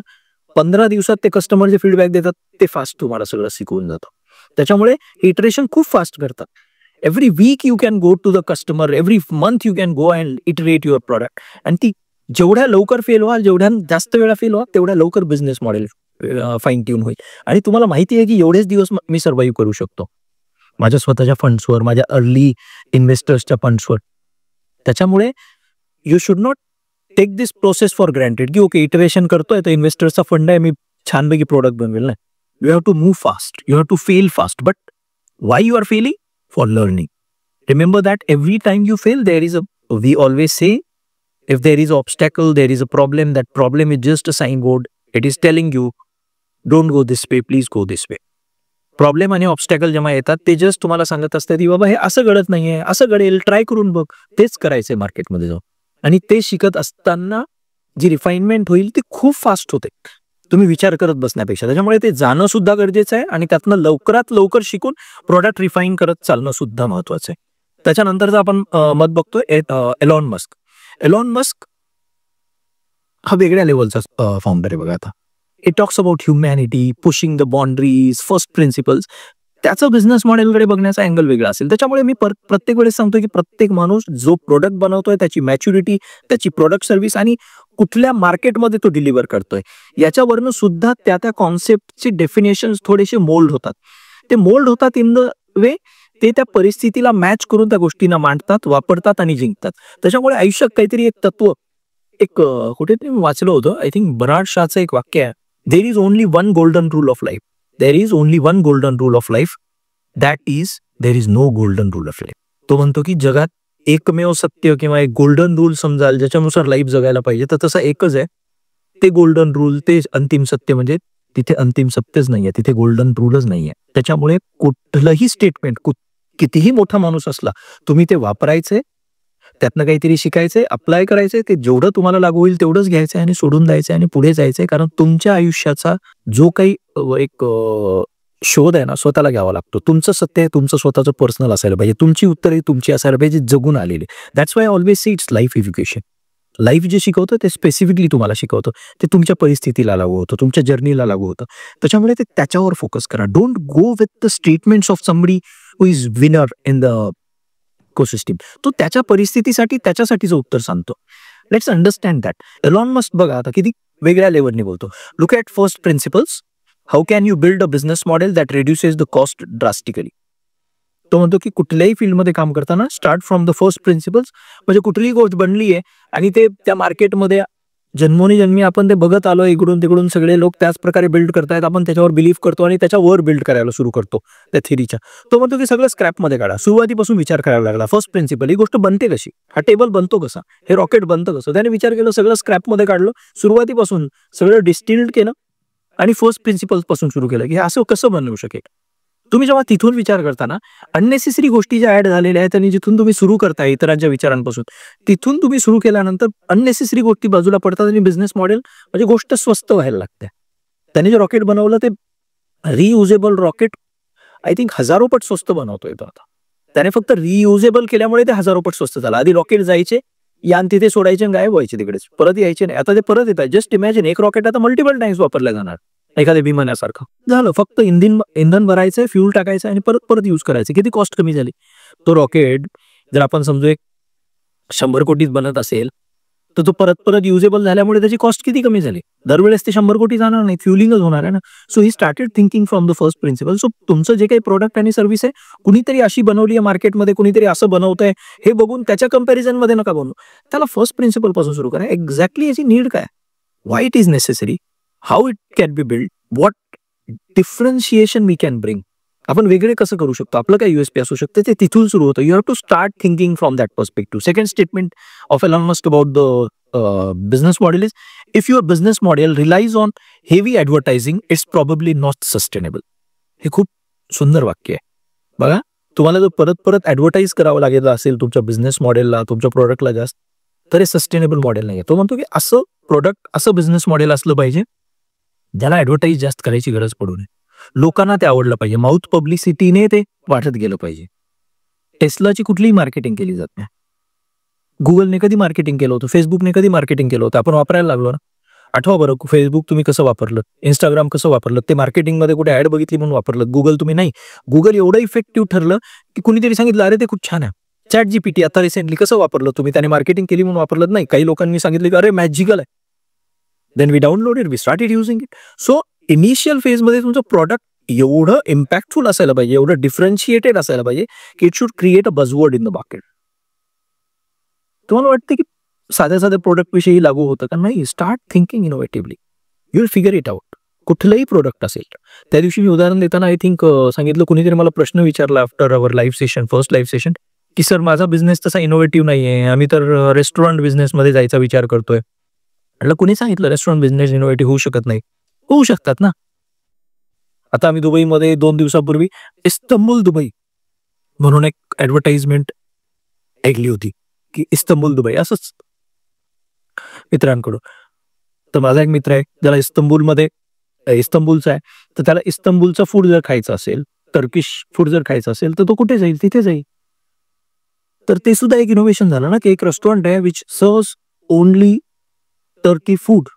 Speaker 1: 15 दिवसात ते कस्टमर जे फीडबॅक देतात ते फास्ट तुम्हाला सगळं शिकवून जातं. त्याच्यामुळे इटरेशन खूप फास्ट करतात. Every week you can go to the customer, every month you can go and iterate your product. आणि ती जेवढ्या लवकर फेल व्हाल, जेवढ्या जास्त वेळा फेल व्हाल, तेवढ्या लवकर बिझनेस मॉडेल फाईन ट्यून होईल. आणि तुम्हाला माहिती आहे की एवढेच दिवस मी सर्व्हाइव्ह करू शकतो माझ्या स्वतःच्या फंड्सवर, माझ्या अर्ली इन्व्हेस्टर्सच्या फंड्सवर. त्याच्यामुळे you should not take this process for granted की ओके इटरेशन करतोय तर इन्व्हेस्टर्सचा फंड आहे, मी छानपैकी प्रोडक्ट बनवेल. नाही, you have to move fast, you have to fail fast. But why you are failing? For learning. Remember that every time you fail there is we always say, if there is an obstacle, there is a problem, that problem is just a signboard. It is telling you, don't go this way, please go this way. Problem आणि obstacle जेव्हा येतात ते just तुम्हाला सांगत असतात की बाबा हे असं घडत नाहीये, असं घडेल, ट्राय करून बघ. तेच करायचंय मार्केटमध्ये जाऊन. आणि ते शिकत असताना जी रिफाईनमेंट होईल ती खूप फास्ट होते तुम्ही विचार करत बसण्यापेक्षा. त्याच्यामुळे ते जाणं सुद्धा गरजेचं आहे आणि त्यातनं लवकरात लवकर शिकून प्रोडक्ट रिफाईन करत चालणं सुद्धा महत्वाचं आहे. त्याच्यानंतरचा आपण मत बघतोय एलॉन मस्क. एलॉन मस्क हा वेगळ्या लेवलचा फाउंडर आहे बघा. आता it talks about humanity, pushing the boundaries, first principles. त्याचं बिझनेस मॉडेलकडे बघण्याचा अँगल वेगळा असेल. त्याच्यामुळे मी प्रत्येक वेळेस सांगतो की प्रत्येक माणूस जो प्रोडक्ट बनवतोय त्याची मॅच्युरिटी, त्याची प्रोडक्ट सर्व्हिस आणि कुठल्या मार्केटमध्ये तो डिलिव्हर करतोय याच्यावरनं सुद्धा त्या कॉन्सेप्टचे डेफिनेशन थोडेसे मोल्ड होतात. ते मोल्ड होतात इन द वे ते त्या परिस्थितीला मॅच करून त्या गोष्टींना मांडतात, वापरतात आणि जिंकतात. त्याच्यामुळे आयुष्यात काहीतरी एक तत्व, एक कुठेतरी वाचलं होतं, आय थिंक बराड शाहचं एक वाक्य आहे, there is only one golden rule of life. There is only one golden rule of life, that is there is no golden rule of life. तो म्हणतो की जगात एकमेव सत्य किंवा एक गोल्डन रूल समजाल ज्याच्यानुसार लाईफ जगायला पाहिजे तर तसं एकच आहे. ते गोल्डन रूल, ते अंतिम सत्य. म्हणजे तिथे अंतिम सत्यच नाहीये, तिथे गोल्डन रूलच नाहीये. त्याच्यामुळे कुठलंही स्टेटमेंट, कितीही मोठा माणूस असला, तुम्ही ते वापरायचे, त्यातनं काहीतरी शिकायचंय, अप्लाय करायचंय, ते जेवढं तुम्हाला लागू होईल तेवढंच घ्यायचंय आणि सोडून द्यायचंय आणि पुढे जायचंय. कारण तुमच्या आयुष्याचा जो काही एक शोध आहे ना, स्वतःला घ्यावा लागतो. तुमचं सत्य आहे, तुमचं स्वतःचं पर्सनल असायला पाहिजे, तुमची उत्तरे तुमची असायला पाहिजे, जगून आलेली. That's why always see it's life education. Life जे शिकवतं ते स्पेसिफिकली तुम्हाला शिकवतं, ते तुमच्या परिस्थितीला लागू होतं, तुमच्या जर्नीला लागू होतं. त्याच्यामुळे ते त्याच्यावर फोकस करा. Don't go with the statements of somebody who is winner in the ecosystem. तो त्याच्या परिस्थितीसाठी त्याच्यासाठीचं उत्तर सांगतो. Let's understand that. Elon Musk बघा आता किती वेगळ्या लेवलने बोलतो. Look at first principles. How can you build a business model that reduces the cost drastically. तो म्हणतो की कुठल्याही फील्डमध्ये काम करताना start from the first principles. म्हणजे कुठलीही गोष्ट बनली आहे आणि ते त्या मार्केटमध्ये जन्मोनी आपण ते बघत आलो, इकडून तिकडून सगळे लोक त्याच प्रकारे बिल्ड करतायत, आपण त्याच्यावर बिलीव्ह करतो आणि त्याच्यावर बिल्ड करायला सुरू करतो त्या थिरीच्या. तो म्हणतो की सगळं स्क्रॅपमध्ये काढा, सुरुवातीपासून विचार करायला लागला. फर्स्ट प्रिन्सिपल, ही गोष्ट बनते कशी, हा टेबल बनतो कसा, हे रॉकेट बनतं कसं. त्याने विचार केला, सगळं स्क्रॅपमध्ये काढलं, सुरुवातीपासून सगळं डिस्टिल्ड केलं आणि फर्स्ट प्रिन्सिपल पासून सुरू केलं की हे असं कसं बनवू शकेल. तुम्ही जेव्हा तिथून विचार करताना अननेसेसरी गोष्टी ज्या ऍड झालेल्या आहेत आणि जिथून तुम्ही सुरू करताय इतरांच्या विचारांपासून, तिथून तुम्ही सुरू केल्यानंतर अननेसेसरी गोष्टी बाजूला पडतात आणि बिझनेस मॉडेल म्हणजे गोष्ट स्वस्त व्हायला लागते. त्याने जे रॉकेट बनवलं ते रियुजेबल रॉकेट आय थिंक हजारो पट स्वस्त बनवतोय तो आता. त्याने फक्त रियुजेबल केल्यामुळे ते हजारो पट स्वस्त झालं. आधी रॉकेट जायचे, यान तिथे सोडायचे आणि गायब व्हायचे, तिकडेच परत यायचे नाही. आता ते परत येत आहे. जस्ट इमॅजिन, एक रॉकेट आता मल्टिपल टाइम्स वापरल्या जाणार एखाद्या विमानासारखं. झालं, फक्त इंधन भरायचंय, फ्यूल टाकायचं आणि परत परत यूज करायचं. किती कॉस्ट कमी झाली. तो रॉकेट जर आपण समजू एक 100 कोटीत बनत असेल तर तो परत परत युजेबल झाल्यामुळे त्याची कॉस्ट किती कमी झाली. दरवेळेस ते 100 कोटी जाणार नाही, फ्युलिंगच होणार आहे ना. So he started thinking from the first principle. So तुमचं जे काही प्रोडक्ट आणि सर्व्हिस आहे, कुणीतरी अशी बनवली आहे मार्केटमध्ये, कुणीतरी असं बनवतंय, हे बघून त्याच्या कंपॅरिझन मध्ये नका बनवू. त्याला फर्स्ट प्रिन्सिपल पासून सुरू करा. एक्झॅक्टली याची नीड काय, why it is necessary, how it can be build, what differentiation we can bring. आपण वेगळे कसं करू शकतो, आपलं काय युएसपी असू शकते, ते तिथून सुरू होतं. You have to start thinking from that perspective. Second statement of Elon Musk about the business model is, if your business model relies on heavy advertising, it's probably not sustainable. हे खूप सुंदर वाक्य आहे. बघा, तुम्हाला जर परत परत ऍडव्हर्टाईज करावं लागेल असेल तुमच्या बिझनेस मॉडेलला, तुमच्या प्रोडक्टला जास्त, तर हे सस्टेनेबल मॉडेल नाही. तो म्हणतो की असं प्रोडक्ट, असं बिझनेस मॉडेल असलं पाहिजे ज्याला ऍडव्हर्टाईज जास्त करायची गरज पडू नये. लोकांना ते आवडलं पाहिजे, माउथ पब्लिसिटीने ते वाटत गेलं पाहिजे. टेस्लाची कुठलीही मार्केटिंग केली जात नाही. गुगलने कधी मार्केटिंग केलं होतं, फेसबुकने कधी मार्केटिंग केलं होतं, आपण वापरायला लागलो ना. आठवा बरं, फेसबुक तुम्ही कसं वापरलं, इंस्टाग्राम कसं वापरलं, ते मार्केटिंगमध्ये कुठे ऍड बघितली म्हणून वापरलं. गुगल तुम्ही नाही. गुगल एवढं इफेक्टिव्ह ठरलं की कुणीतरी सांगितलं, अरे ते खूप छान आहे. चॅट जीपीटी आता रिसेंटली कसं वापरलं तुम्ही, त्याने मार्केटिंग केली म्हणून वापरलं नाही. काही लोकांनी सांगितलं की अरे मॅजिकल आहे, then we downloaded, we started using it. So initial फेजमध्ये तुमचं प्रॉडक्ट एवढं इम्पॅक्टफुल असायला पाहिजे, एवढं डिफरन्शिएटेड असायला पाहिजे की it should create a buzzword in the market. तुम्हाला वाटतं की साध्या साध्या प्रोडक्ट विषयी लागू होतं का? नाही. Start thinking innovatively, you will figure it out. कुठलंही प्रोडक्ट असेल. त्या दिवशी मी उदाहरण देताना आय थिंक सांगितलं, कुणीतरी मला प्रश्न विचारला after our live session, first live session, की सर माझा बिझनेस तसा इनोव्हेटिव्ह नाही आहे, आम्ही तर रेस्टॉरंट बिझनेसमध्ये जायचा विचार करतोय. म्हटलं कुणी सांगितलं रेस्टॉरंट बिझनेस इनोव्हेटिव्ह होऊ शकत नाही? होऊ शकतात ना. आता आम्ही दुबईमध्ये 2 दिवसापूर्वी इस्तंबूल दुबई म्हणून एक ऍडव्हर्टाइजमेंट ऐकली होती की इस्तंबूल दुबई, असंच मित्रांकडून. तर माझा एक मित्र आहे ज्याला इस्तंबूलचा आहे, तर त्याला इस्तंबूलचं फूड जर खायचं असेल, टर्किश फूड जर खायचं असेल, तर तो कुठे जाईल, तिथे जाईल. तर ते सुद्धा एक इनोव्हेशन झालं ना, की एक रेस्टॉरंट आहे which serves only Turkey food.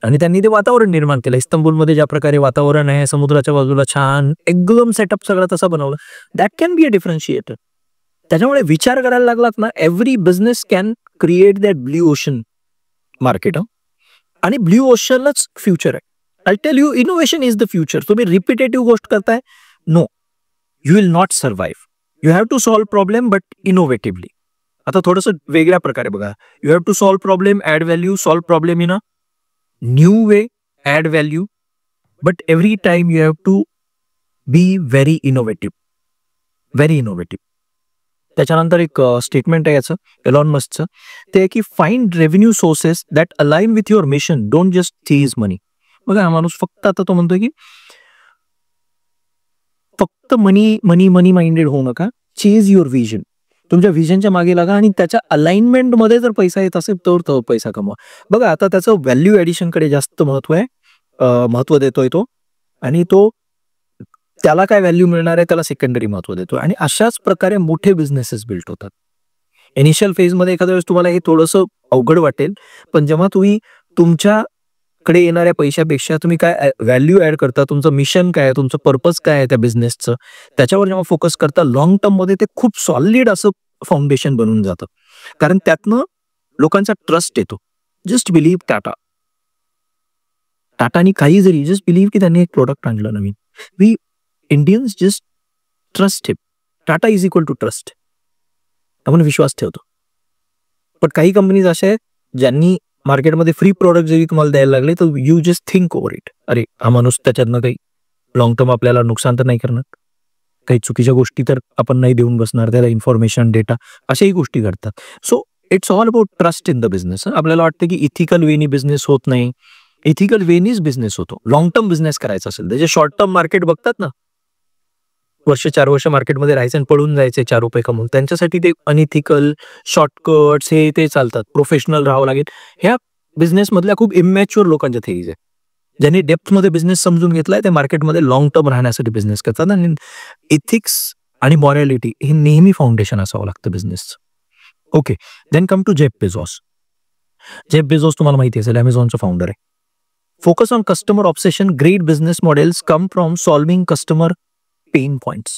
Speaker 1: आणि त्यांनी ते वातावरण निर्माण केलं. इस्तंबूलमध्ये ज्या प्रकारे वातावरण आहे, समुद्राच्या बाजूला छान एकदम सेटअप सगळं तसं बनवलं. That can be a differentiator. त्याच्यामुळे विचार करायला लागलात ना, every business can create that blue ocean market. आणि ब्ल्यू ओशनच फ्युचर आहे. I tell you, innovation is the future. तुम्ही रिपिटेटिव्ह गोष्ट करताय, no, you will not survive. You have to solve problem but innovatively. आता थोडंसं वेगळ्या प्रकारे बघा. You have to solve problem, add value, solve problem in a new way, add value, but every time you have to be very innovative, very innovative. त्याच्यानंतर एक statement आहे याचं Elon मस्कचं, ते आहे की find revenue sources that align with your mission, don't just chase money. बघा, हा माणूस फक्त आता तो म्हणतोय की फक्त मनी मनी मनी माइंडेड होऊ नका, चेज युअर विजन. तुमच्या विजनच्या मागे लागा आणि त्याच्या अलाइनमेंटमध्ये जर पैसा येत असेल तर तो पैसा कमवा. बघा, आता त्याचं व्हॅल्यू ॲडिशनकडे जास्त महत्व देतोय तो, आणि तो त्याला काय व्हॅल्यू मिळणार आहे त्याला सेकंडरी महत्व देतो. आणि अशाच प्रकारे मोठे बिझनेसेस बिल्ड होतात. इनिशियल फेजमध्ये एखाद्या वेळेस तुम्हाला हे थोडंसं अवघड वाटेल, पण जेव्हा तुम्ही तुमच्याकडे येणाऱ्या पैशापेक्षा तुम्ही काय व्हॅल्यू ॲड करता, तुमचं मिशन काय आहे, तुमचं पर्पज काय आहे त्या बिझनेसचं, त्याच्यावर जेव्हा फोकस करता, लाँग टर्ममध्ये ते खूप सॉलिड असं फाउंडेशन बनून जातं. कारण त्यातनं लोकांचा ट्रस्ट येतो. जस्ट बिलीव्ह टाटानी काही जरी जस्ट बिलीव्ह की त्यांनी एक प्रोडक्ट आणलं नवीन. We Indians just trust him. Tata is equal to trust. आपण विश्वास ठेवतो. पण काही कंपनीज अशा आहेत ज्यांनी मार्केटमध्ये फ्री प्रोडक्ट जरी तुम्हाला द्यायला लागले तर you just think over it. अरे हा माणूस त्याच्यातनं काही लॉंग टर्म आपल्याला नुकसान तर नाही करणार, काही चुकीच्या गोष्टी तर आपण नाही देऊन बसणार त्याला, इन्फॉर्मेशन डेटा अशाही गोष्टी घडतात. So it's all about trust in the business. आपल्याला वाटतं की इथिकल वेनी बिझनेस होत नाही. इथिकल वेनीच बिझनेस होतो. लॉंग टर्म बिझनेस करायचा असेल त्याचे शॉर्ट टर्म मार्केट बघतात ना, वर्ष 4 वर्ष मार्केटमध्ये राहायचं आणि पळून जायचे 4 रुपये कमवून, त्यांच्यासाठी ते अनइथिकल शॉर्टकट्स हे ते चालतात. प्रोफेशनल राहावं लागेल. ह्या बिझनेस मधल्या खूप इमॅच्युअर लोकांच्या थेरीज आहे. ज्यांनी डेप्थमध्ये बिझनेस समजून घेतलाय ते मार्केटमध्ये लॉंग टर्म राहण्यासाठी बिझनेस करतात. आणि इथिक्स आणि मॉरॅलिटी हे नेहमी फाउंडेशन असावं लागतं बिझनेसचं. Okay, then come to Jeff Bezos. Jeff Bezos तुम्हाला माहिती असेल अमेझॉनचा फाउंडर आहे. Focus on customer obsession. Great business models come from solving customer pain points.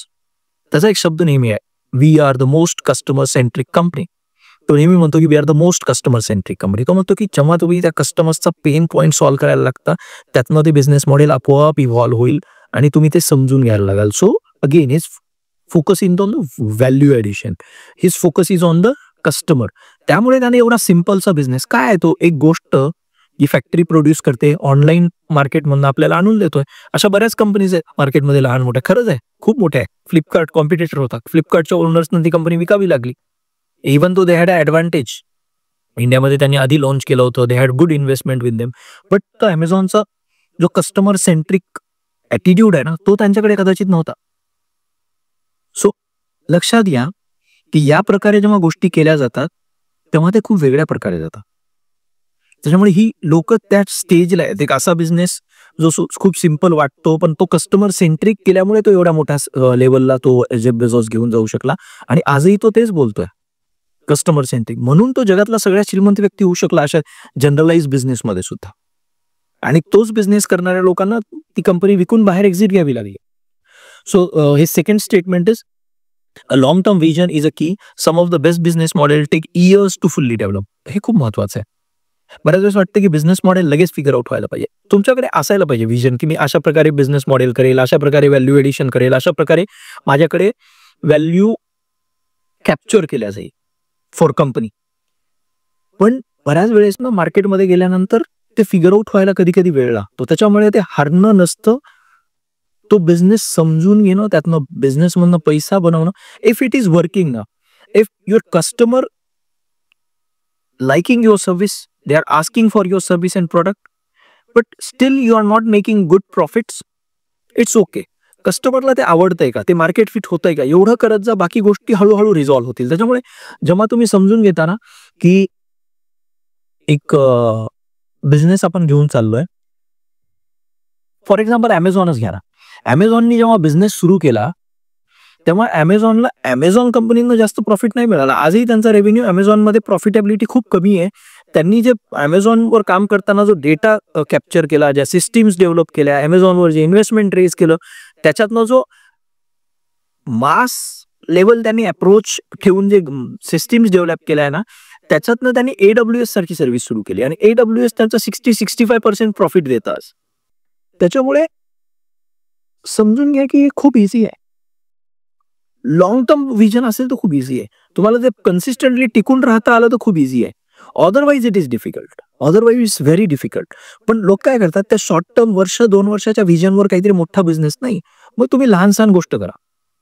Speaker 1: त्याचा एक शब्द नेहमी आहे, we are the most customer centric company. तो नेहमी म्हणतो की we are the most customer centric company. तो म्हणतो की जेव्हा तुम्ही त्या कस्टमर्सचा पेन पॉईंट सॉल्व्ह करायला लागता त्यातनं ते बिझनेस मॉडेल आपोआप इव्हॉल्व्ह होईल आणि तुम्ही ते समजून घ्यायला लागाल. So again his focus is on the value addition. His focus is on the customer. त्यामुळे त्याने एवढा सिम्पलचा बिझनेस काय आहे तो, एक गोष्ट जी फॅक्टरी प्रोड्यूस करते, ऑनलाईन मार्केटमधून आपल्याला आणून देतोय. अशा बऱ्याच कंपनीज आहेत मार्केटमध्ये, लहान मोठ्या. खरंच आहे, खूप मोठ्या आहे. फ्लिपकार्ट कॉम्पिटिटर होता. फ्लिपकार्टच्या ओनर्सनं ती कंपनी विकावी लागली. इवन तो दे हॅड अ ॲडव्हान्टेज. इंडियामध्ये त्यांनी आधी लॉन्च केलं होतं. They had good investment with them. But अमेझॉनचा जो कस्टमर सेंट्रिक ॲटिट्यूड आहे ना, तो त्यांच्याकडे कदाचित नव्हता. सो लक्षात घ्या की या प्रकारे जेव्हा गोष्टी केल्या जातात तेव्हा ते खूप वेगळ्या प्रकारे जातात. त्याच्यामुळे ही लोक त्या स्टेजला आहेत. एक असा बिझनेस जो खूप सिम्पल वाटतो पण तो कस्टमर सेंट्रिक केल्यामुळे तो एवढ्या मोठ्या लेवलला तो जेफ बेझोस घेऊन जाऊ शकला. आणि आजही तो तेच बोलतोय, कस्टमर सेंट्रिक. म्हणून तो जगातला सगळ्यात श्रीमंत व्यक्ती होऊ शकला अशा जनरलाइज बिझनेसमध्ये सुद्धा. आणि तोच बिझनेस करणाऱ्या लोकांना ती कंपनी विकून बाहेर एक्झिट घ्यावी लागली. सो हे second statement is a long term vision is a key. Some of the best business model take years to fully develop. हे खूप महत्वाचं आहे. बऱ्याच वेळेस वाटतं की बिझनेस मॉडेल लगेच फिगर आउट व्हायला पाहिजे. तुमच्याकडे असायला पाहिजे विजन की मी अशा प्रकारे बिझनेस मॉडेल करेल, अशा प्रकारे व्हॅल्यू एडिशन करेल, अशा प्रकारे माझ्याकडे व्हॅल्यू कॅप्चर केल्या जाईल फॉर कंपनी. पण बऱ्याच वेळेस ना मार्केटमध्ये गेल्यानंतर ते फिगर आउट व्हायला कधी कधी वेळ लागतो. त्याच्यामुळे ते हारणं नसतं, तो बिझनेस समजून घेणं, त्यातनं बिझनेसमधनं पैसा बनवणं. इफ इट इज वर्किंग ना, if your customer liking your service, they are asking for your service and product, but still you are not making good profits, it's okay. कस्टमरला ते आवडतंय का, ते मार्केट फिट होतंय का, एवढं करत जा. बाकी गोष्टी हळूहळू रिझॉल्व्ह होतील. त्याच्यामुळे जेव्हा तुम्ही समजून घेता ना की एक बिझनेस आपण घेऊन चाललोय, फॉर एक्झाम्पल अमेझॉनच घ्या ना. अमेझॉननी जेव्हा बिझनेस सुरू केला तेव्हा अमेझॉनला अमेझॉन कंपनीनं जास्त प्रॉफिट नाही मिळाला. आजही त्यांचा रेव्हेन्यू अमेझॉनमध्ये प्रॉफिटेबिलिटी खूप कमी आहे. त्यांनी जे अमेझॉनवर काम करताना जो डेटा कॅप्चर केला, ज्या सिस्टीम्स डेव्हलप केल्या, अमेझॉनवर जे इन्व्हेस्टमेंट रेज केलं, त्याच्यातनं जो मास लेवल त्यांनी अप्रोच ठेवून जे सिस्टीम्स डेव्हलप केल्या आहे ना, त्याच्यातनं त्यांनी AWS सारखी सर्व्हिस सुरू केली आणि AWS त्यांचं 60-65% प्रॉफिट देतात. त्याच्यामुळे समजून घ्या की हे खूप इझी आहे. लॉंग टर्म विजन असेल तर खूप इझी आहे. तुम्हाला ते कन्सिस्टंटली टिकून राहता आलं तर खूप इझी आहे. Otherwise it is difficult. Otherwise it's very difficult. पण लोक काय करतात, त्या शॉर्ट टर्म 1-2 वर्षाच्या विजनवर काहीतरी मोठा बिझनेस नाही, मग तुम्ही लहान सहान गोष्ट करा.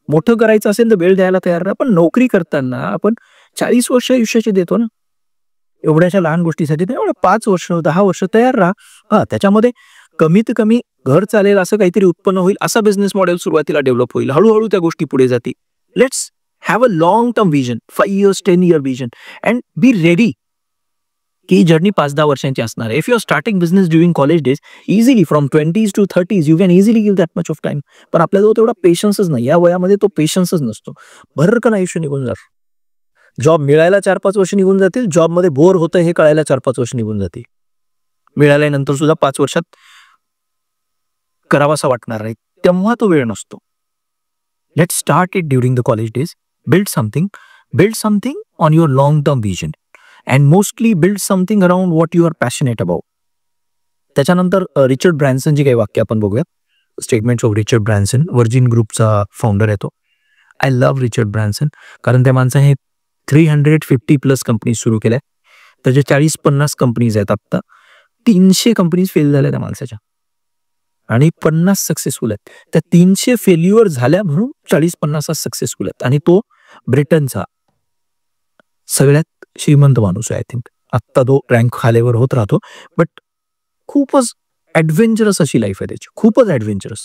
Speaker 1: मोठं करायचं असेल तर वेळ द्यायला तयार राहा. पण नोकरी करताना आपण 40 वर्ष आयुष्याचे देतो ना, एवढ्याशा लहान गोष्टीसाठी नाही. एवढं 5 वर्ष 10 वर्ष तयार राहा. हा, त्याच्यामध्ये कमीत कमी घर चालेल असं काहीतरी उत्पन्न होईल, असा बिझनेस मॉडेल सुरुवातीला डेव्हलप होईल. हळूहळू त्या गोष्टी पुढे जातील. Let's have a long term vision, 5 years 10 year vision, and be ready की ही जर्नी 5-10 वर्षांची असणार आहे. If you are starting business during college days, easily from 20s to 30s you can easily give that much of time. पण आपल्याजवळ तेवढा पेशन्सच नाही. या वयामध्ये तो पेशन्सच नसतो. भरकन आयुष्य निघून जातं. जॉब मिळायला 4-5 वर्ष निघून जातील, जॉबमध्ये बोर होतं हे कळायला 4-5 वर्ष निघून जातील. मिळाल्यानंतर सुद्धा 5 वर्षात करावासा वाटणार नाही, तेव्हा तो वेळ नसतो. Let start it during the college days. Build something on your long term vision and mostly build something around what you are passionate about. त्याच्यानंतर रिचर्ड ब्रॅन्सनची काही वाक्य आपण बघूयात. Statements of Richard Branson, Virgin ग्रुपचा फाउंडर आहे तो. I love Richard Branson कारण त्या माणसाने 350+ कंपनीज सुरू केल्या. त्याचे 40-50 कंपनीज आहेत. आत्ता 300 कंपनीज फेल झाल्या त्या माणसाच्या आणि 50 सक्सेसफुल आहेत. त्या 300 फेल्युअर झाल्या म्हणून 40-50 सक्सेसफुल आहेत. आणि तो ब्रिटनचा सगळ्यात श्रीमंत माणूस आहे. आय थिंक आत्ता तो रँक खालीवर होत राहतो, बट खूपच ॲडव्हेंचरस अशी लाईफ आहे त्याची, खूपच ॲडव्हेंचरस.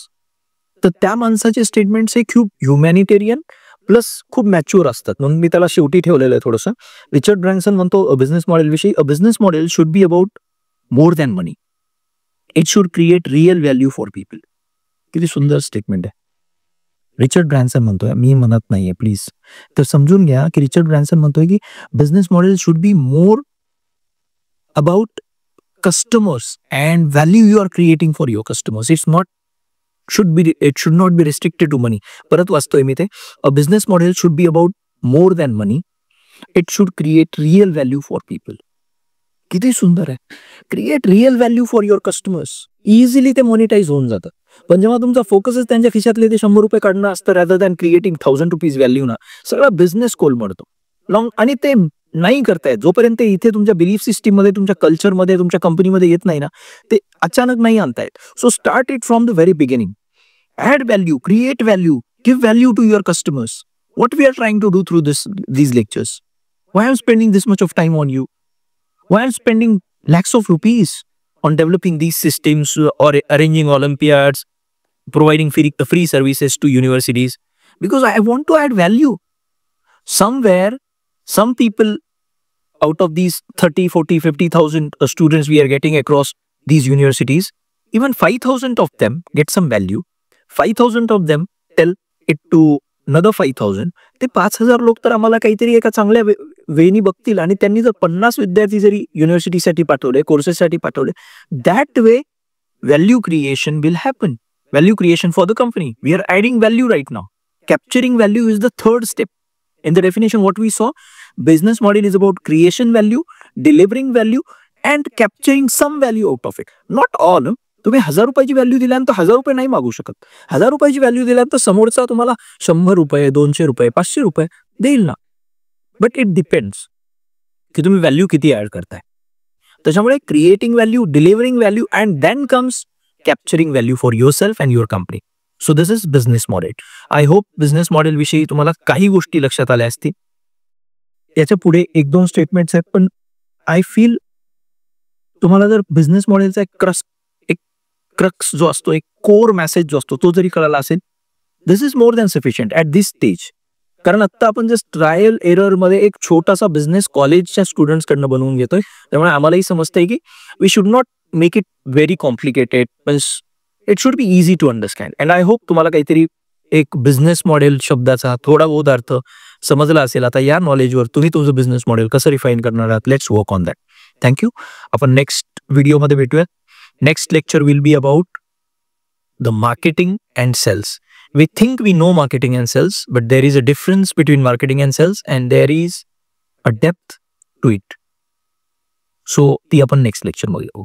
Speaker 1: तर त्या माणसाचे स्टेटमेंट्स हे खूप ह्युमॅनिटेरियन प्लस खूप मॅच्युअर असतात, म्हणून मी त्याला शेवटी ठेवलेलं आहे थोडंसं. रिचर्ड ब्रॅन्सन म्हणतो बिझनेस मॉडेल विषयी, अ business model should be about more than money. It should create real value for people. किती सुंदर स्टेटमेंट आहे. रिचर्ड ब्रॅन्सन म्हणतोय, मी म्हणत नाहीये प्लीज. तर समजून घ्या की रिचर्ड ब्रॅन्सन म्हणतोय की business model should be more about customers and value you are creating for your customers. It should not be restricted to money. परत वाचतोय मी ते. A business model should be about more than money. It should create real value for people. किती सुंदर आहे. Create real value for your customers. Easily ते monetise होऊन जातं. पण जेव्हा तुमचा फोकसच त्यांच्या खिशातले ते 100 रुपये काढणं असतं rather than creating 1000 rupees value ना, सगळा बिझनेस कोलमडतो. आणि ते नाही करतायत जोपर्यंत इथे तुमच्या बिलीफ सिस्टीममध्ये, तुमच्या कल्चरमध्ये, तुमच्या कंपनीमध्ये येत नाही ना, ते अचानक नाही आणतायत. So start it from the very beginning. Add value, create value, give value to your customers. What we are trying to do through these lectures. Why I'm spending this much of time on you? Why I'm spending lakhs of rupees on developing these systems or arranging Olympiads, providing free services to universities? Because I want to add value. Somewhere, some people out of these 30, 40, 50,000 students we are getting across these universities, even 5,000 of them get some value. 5,000 of them tell it to another 5,000. ते 5,000 लोक तर आम्हाला काहीतरी एका चांगल्या वेनी बघतील आणि त्यांनी जर 50 विद्यार्थी जरी युनिव्हर्सिटीसाठी पाठवले, कोर्सेससाठी पाठवले, that way value creation will happen. Value creation for the company. We are adding value right now. Capturing value is the third step. In the definition, what we saw, business model is about creation value, delivering value, and capturing some value out of it. Not all. तुम्ही 1000 रुपयाची value दिल्यानंतर 1000 रुपये नाही मागू शकत. 1000 रुपयाची value दिल्यानंतर समोरचा तुम्हाला 100 रुपये, 200 रुपये, 500 रुपये देईल ना. बट इट डिपेंड्स की तुम्ही व्हॅल्यू किती ऍड करताय. त्याच्यामुळे creating value, delivering value, and then comes capturing value for yourself and your company. So this is business model. I hope business model विषयी तुम्हाला काही गोष्टी लक्षात आल्या असतील. याच्या पुढे 1-2 स्टेटमेंट्स आहेत, पण आय फील तुम्हाला जर बिझनेस मॉडेलचा एक क्रक्स जो असतो, एक कोर मेसेज जो असतो, तो जरी कळाला असेल, this is more than sufficient at this stage. कारण आत्ता आपण जस्ट ट्रायल एरर मध्ये एक छोटासा बिझनेस कॉलेजच्या स्टुडंट्स कडनं बनवून घेतोय. त्यामुळे आम्हालाही समजतंय की we should not make it very complicated. It should be easy to understand. And I hope तुम्हाला काहीतरी एक बिझनेस मॉडेल शब्दाचा थोडा बहुत अर्थ समजला असेल. आता या नॉलेजवर तुम्ही तुमचं बिझनेस मॉडेल कसं रिफाईन करणार आहात, let's work on that. Thank you. आपण नेक्स्ट व्हिडिओमध्ये भेटूयात. Next lecture will be about the marketing and sales. We think we know marketing and sales, but there is a difference between marketing and sales, and there is a depth to it. So, ती आपण next lecture मध्ये बघू.